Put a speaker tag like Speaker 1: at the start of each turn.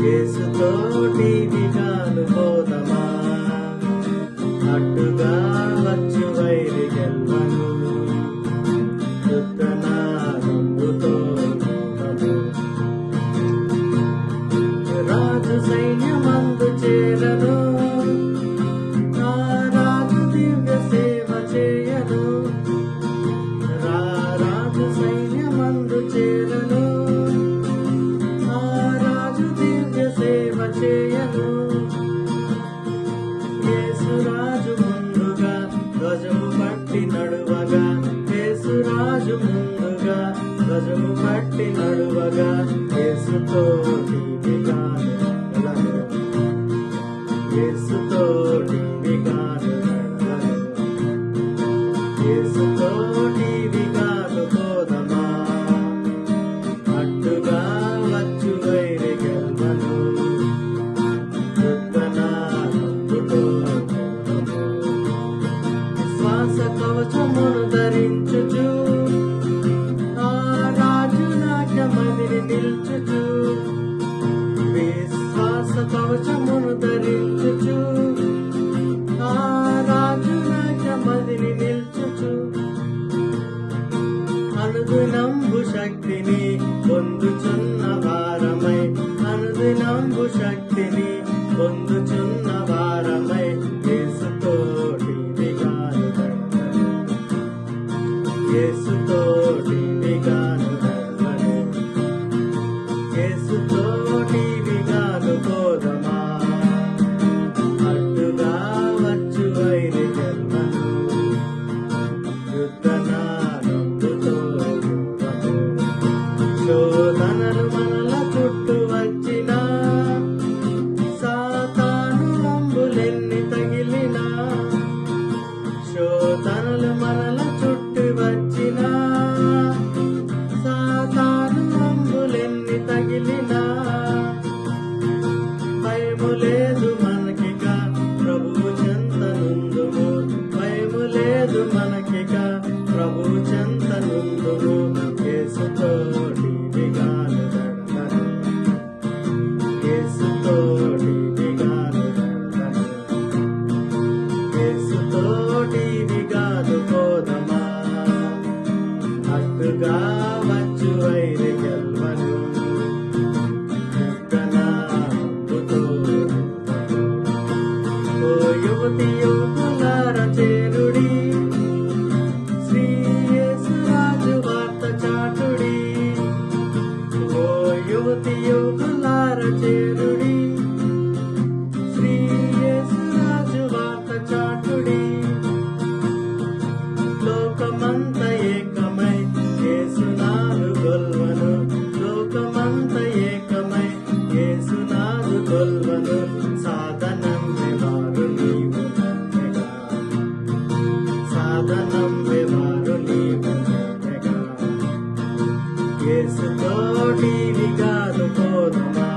Speaker 1: యేసుతోటి విగాను పోదమా అడ్డుగా వచ్చు వైరి గెల్వను యుద్ధనా రంగుతో రాజు సైన్యమందు చేరను ఆ రాజు దివ్య సేవ చేయను రాజు సైన్యమందు చేరను ఆ రాజు దివ్య సేవ చేయను యేసురాజు ముందుగా ధ్వజము పట్టి నడువగా యేసురాజు ముందుగా ధ్వజము పట్టి నడువగా యేసుతోటి విగాను యేసుతోటి విగాను యేసుతోటి విగాను పోదమా అడ్డుగా వచ్చు వైరి గెల్వను యుద్ధనా రంగుతో విశ్వాస కవచమును ధరించుచు ఆ రాజు నాట్యమదిని నిల్చుచు విశ్వాస కవచమును ధరించుచు ఆ రాజు నాట్యమదిని నిల్చుచు అనుదినంబు శక్తిని పొందుచున్న వారమై అనుదినంబు శక్తిని పొందుచున్న వారమై యేసుతోటి విగాను యేసుతోటి విగాను యేసుతోటి విగాను పోదమా అడ్డుగా వచ్చు వైరి గెల్వను యుద్ధనా రంగుతో శోధనలు మనల చుట్టూ వచ్చినా సాతాను అంబులెన్ని తగిలినా శోధనలు మనల చుట్టూ వచ్చినా సాతాను అంబులెన్ని తగిలినా భయము లేదు మనకిక ప్రభువు చెంతనుందుము భయము లేదు మనకిక ప్రభువు చెంతనుందుము యేసుతోటి విగాను యేసుతోటి విగాను యేసుతోటి విగాను పోదమా అడ్డుగా వచ్చు వైరి గెల్వను యుద్ధనా రంగుతో ఓ యువతి యువకులార చేరుడి శ్రీ యేసురాజు వార్త చాటుడి ఓ యువతి యువకులార చేరుడి శ్రీ యేసురాజు వార్త చాటుడి లోకమంత ఏకమై యేసునాదు గొల్వను లోకమంత ఏకమై యేసునాదు గొల్వను సాధనం వారు నీవు సాధనం వారు నీవు యేసుతోటి విగాను పోదమా